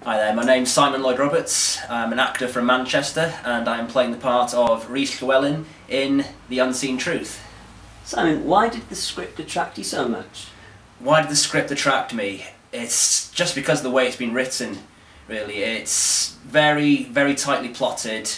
Hi there, my name's Simon Lloyd Roberts. I'm an actor from Manchester and I'm playing the part of Rhys Llewellyn in The Unseen Truth. Simon, why did the script attract you so much? Why did the script attract me? It's just because of the way it's been written, really. It's very, very tightly plotted.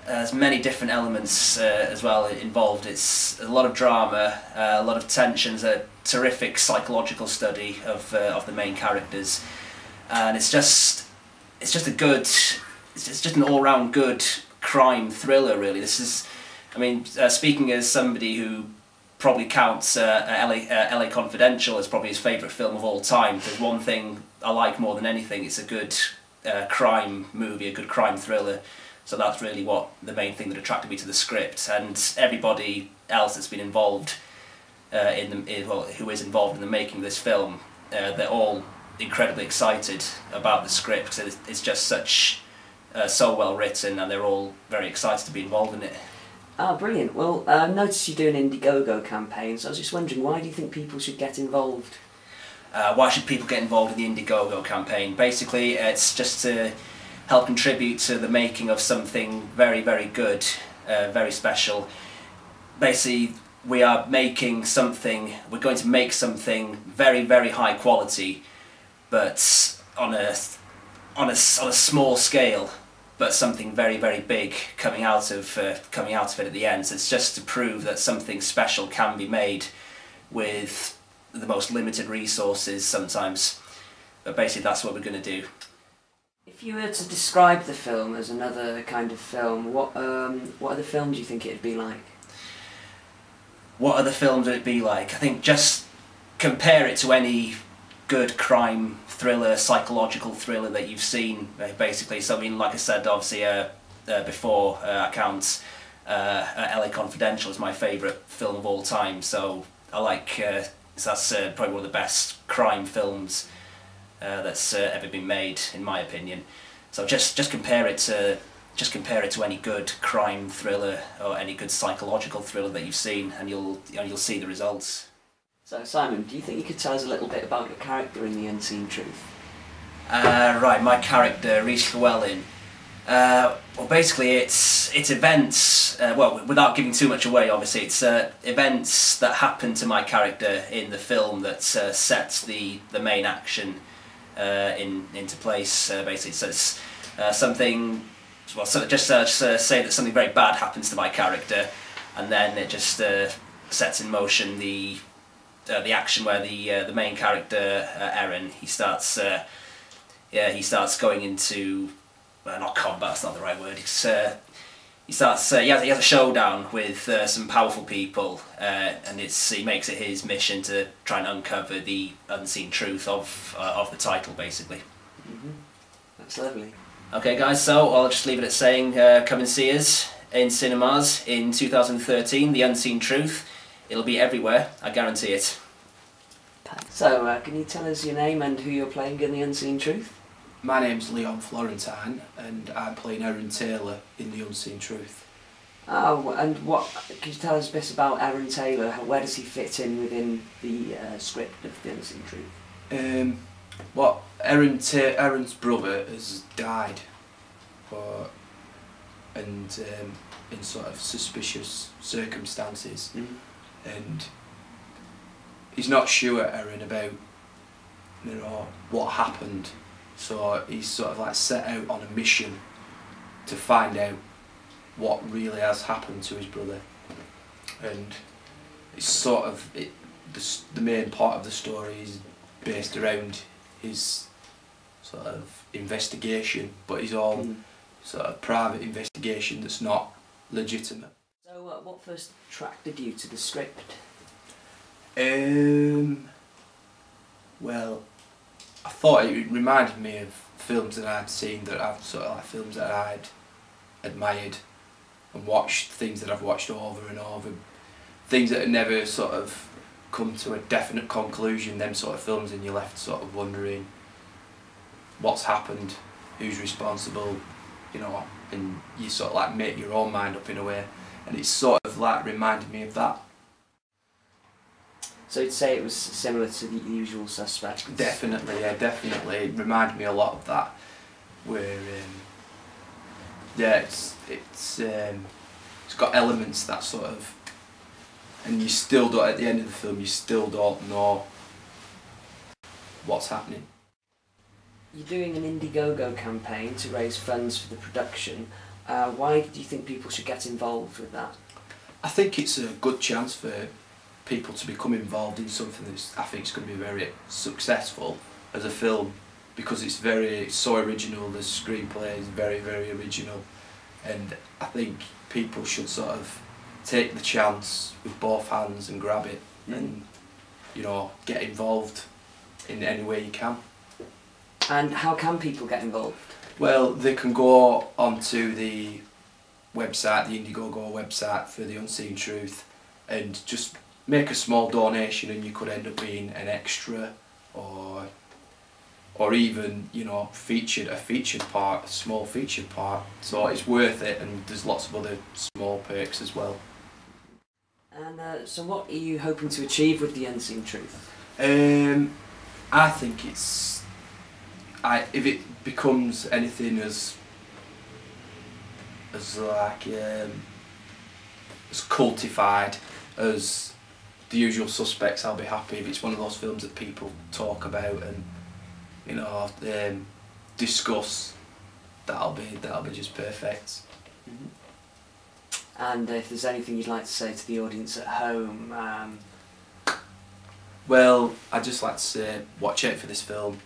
There's many different elements as well involved. It's a lot of drama, a lot of tensions, a terrific psychological study of the main characters. And it's just an all-round good crime thriller, really. This is, I mean, speaking as somebody who probably counts LA Confidential as probably his favourite film of all time, there's one thing I like more than anything, it's a good crime movie, a good crime thriller. So that's really what the main thing that attracted me to the script, and everybody else that's been involved who is involved in the making of this film, they're all incredibly excited about the script because it's just so well written, and they're all very excited to be involved in it. Ah, brilliant. Well, I've noticed you do an Indiegogo campaign, so I was just wondering, why do you think people should get involved? Why should people get involved in the Indiegogo campaign? Basically, it's just to help contribute to the making of something very, very good, very special. Basically, we're going to make something very, very high quality, but on a small scale, but something very, very big coming out of it at the end. So it's just to prove that something special can be made with the most limited resources sometimes. But basically, that's what we're going to do. If you were to describe the film as another kind of film, what other film do you think it'd be like? What other films would it be like? I think just compare it to any good crime thriller, psychological thriller that you've seen, basically. So I mean, like I said, obviously before, I count LA Confidential as my favourite film of all time. So I like so that's probably one of the best crime films that's ever been made, in my opinion. So just compare it to any good crime thriller or any good psychological thriller that you've seen, and you'll see the results. So Simon, do you think you could tell us a little bit about your character in The Unseen Truth? Right, my character, Rhys Llewellyn. Well, basically it's events, well, without giving too much away, obviously, it's events that happen to my character in the film that sets the main action into place, basically. So it's something, well, so just say that something very bad happens to my character, and then it just sets in motion the action where the main character, Aaron, he starts going into, well, not combat, that's not the right word. He has a showdown with some powerful people, and he makes it his mission to try and uncover the unseen truth of the title, basically. Mm-hmm. That's lovely. Okay, guys, so I'll just leave it at saying, come and see us in cinemas in 2013, The Unseen Truth. It'll be everywhere, I guarantee it. So, can you tell us your name and who you're playing in The Unseen Truth? My name's Florentine, and I'm playing Aaron Taylor in The Unseen Truth. Oh, and could you tell us a bit about Aaron Taylor? Where does he fit in within the script of The Unseen Truth? Well, Aaron's brother has died, in sort of suspicious circumstances, and he's not sure, Aaron, about what happened. So he's sort of like set out on a mission to find out what really has happened to his brother, and it's sort of the main part of the story is based around his sort of investigation, but it's all sort of private investigation that's not legitimate. So what first attracted you to the script? Well, I thought it reminded me of films that I'd seen, films that I'd admired and watched, things that I've watched over and over, things that had never sort of come to a definite conclusion, them sort of films, and you're left sort of wondering what's happened, who's responsible, and you sort of like make your own mind up in a way, and it's sort of like reminded me of that. So you'd say it was similar to The Usual Suspects? Definitely, yeah, definitely. It reminded me a lot of that. where yeah, it's got elements that sort of, and you still don't, at the end of the film, you still don't know what's happening. You're doing an Indiegogo campaign to raise funds for the production. Why do you think people should get involved with that? I think it's a good chance for people to become involved in something that's, I think, is going to be very successful as a film, because it's so original. The screenplay is very, very original, and I think people should sort of take the chance with both hands and grab it, and get involved in any way you can. And how can people get involved? Well, they can go onto the website, the Indiegogo website for The Unseen Truth, and just make a small donation, and you could end up being an extra, or even a featured part, a small featured part. So it's worth it, and there's lots of other small perks as well. And so what are you hoping to achieve with The Unseen Truth? I think it's, if it becomes anything as cultified as The Usual Suspects, I'll be happy. If it's one of those films that people talk about and discuss, that'll be just perfect. Mm-hmm. And if there's anything you'd like to say to the audience at home? Well, I'd just like to say, watch out for this film,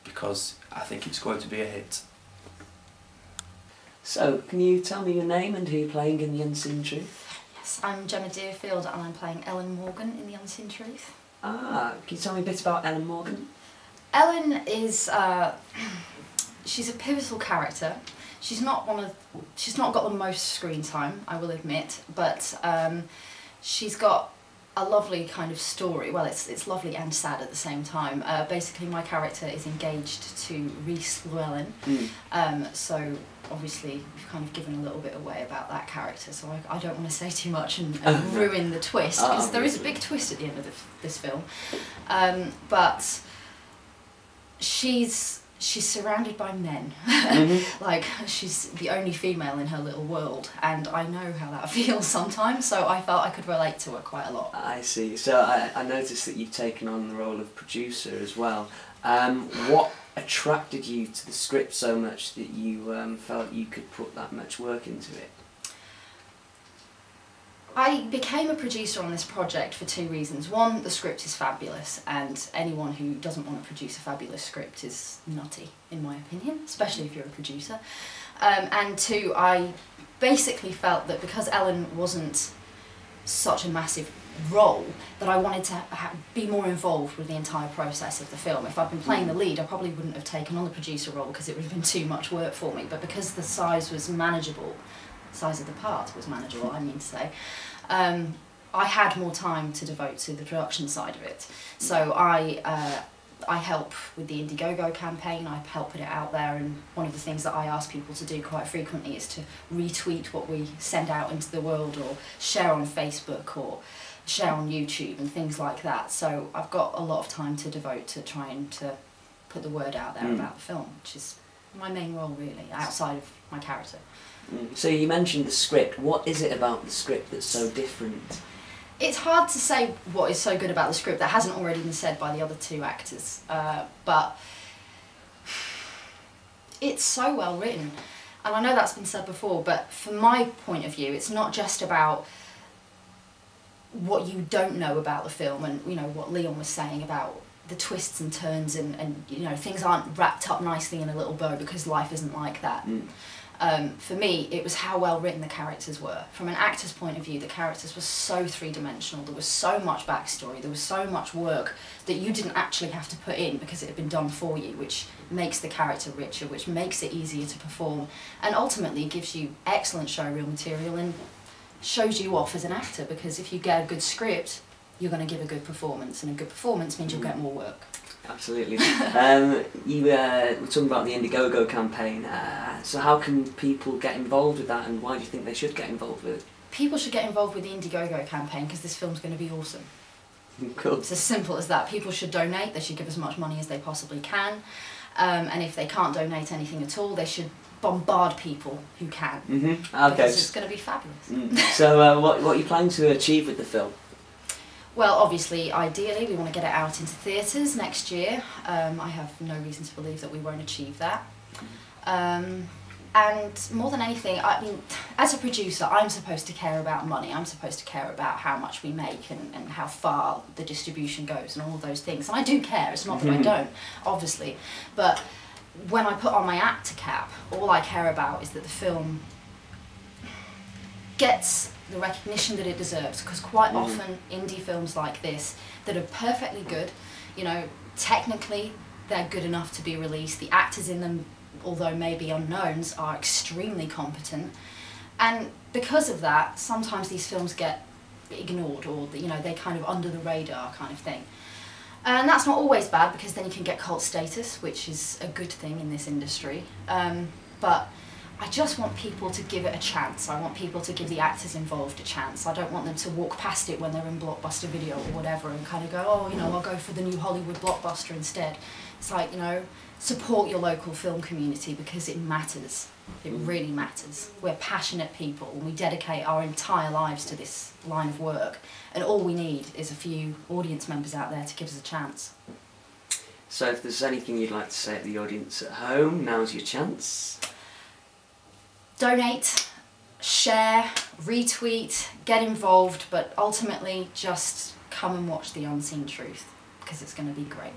because I think it's going to be a hit. So, can you tell me your name and who you're playing in The Unseen Truth? Yes, I'm Gemma and I'm playing Ellen Morgan in The Unseen Truth. Ah, can you tell me a bit about Ellen Morgan? Ellen is, she's a pivotal character. She's not got the most screen time, I will admit, but she's got a lovely kind of story. Well, it's lovely and sad at the same time. Basically, my character is engaged to Llewellyn, so obviously we've kind of given a little bit away about that character, so I don't want to say too much and ruin the twist, because there is a big twist at the end of this film. But she's surrounded by men. Like, she's the only female in her little world, and I know how that feels sometimes, so I felt I could relate to her quite a lot. I see. So I noticed that you've taken on the role of producer as well. What attracted you to the script so much that you felt you could put that much work into it? I became a producer on this project for two reasons. One, the script is fabulous, and anyone who doesn't want to produce a fabulous script is nutty, in my opinion, especially if you're a producer. And two, I basically felt that because Ellen wasn't such a massive role, that I wanted to be more involved with the entire process of the film. If I'd been playing the lead, I probably wouldn't have taken on the producer role because it would have been too much work for me, but because the size was manageable, size of the part was manageable, I mean to say, I had more time to devote to the production side of it. So I help with the Indiegogo campaign, I help put it out there, and one of the things that I ask people to do quite frequently is to retweet what we send out into the world, or share on Facebook, or share on YouTube and things like that. So I've got a lot of time to devote to trying to put the word out there about the film, which is my main role really, outside of my character. So you mentioned the script. What is it about the script that's so different? It's hard to say what is so good about the script that hasn't already been said by the other two actors, but it's so well written. And I know that's been said before, but from my point of view, it's not just about what you don't know about the film, and what Leon was saying about the twists and turns, and things aren't wrapped up nicely in a little bow, because life isn't like that. For me, it was how well written the characters were. From an actor's point of view, the characters were so three-dimensional, there was so much backstory, there was so much work that you didn't actually have to put in because it had been done for you, which makes the character richer, which makes it easier to perform, and ultimately gives you excellent showreel material and shows you off as an actor, because if you get a good script, you're going to give a good performance, and a good performance means you'll get more work. Absolutely. You were talking about the Indiegogo campaign, so how can people get involved with that, and why do you think they should get involved with it? People should get involved with the Indiegogo campaign because this film's going to be awesome. Cool. It's as simple as that. People should donate, they should give as much money as they possibly can, And if they can't donate anything at all, they should bombard people who can. Okay. Because it's going to be fabulous. So what are you planning to achieve with the film? Well, obviously, ideally, we want to get it out into theatres next year. I have no reason to believe that we won't achieve that. And more than anything, I mean, as a producer, I'm supposed to care about money. I'm supposed to care about how much we make and how far the distribution goes and all of those things. And I do care. It's not that I don't, obviously. But when I put on my actor cap, all I care about is that the film gets the recognition that it deserves, because quite often indie films like this that are perfectly good, you know, technically they're good enough to be released. The actors in them, although maybe unknowns, are extremely competent, and because of that sometimes these films get ignored, or you know, they kind of under the radar kind of thing. And that's not always bad, because then you can get cult status, which is a good thing in this industry. But I just want people to give it a chance. I want people to give the actors involved a chance. I don't want them to walk past it when they're in Blockbuster Video or whatever and kind of go, oh, you know, I'll go for the new Hollywood blockbuster instead. It's like, you know, support your local film community, because it matters. It really matters. We're passionate people and we dedicate our entire lives to this line of work, and all we need is a few audience members out there to give us a chance. So if there's anything you'd like to say to the audience at home, now's your chance. Donate, share, retweet, get involved, but ultimately just come and watch The Unseen Truth, because it's going to be great.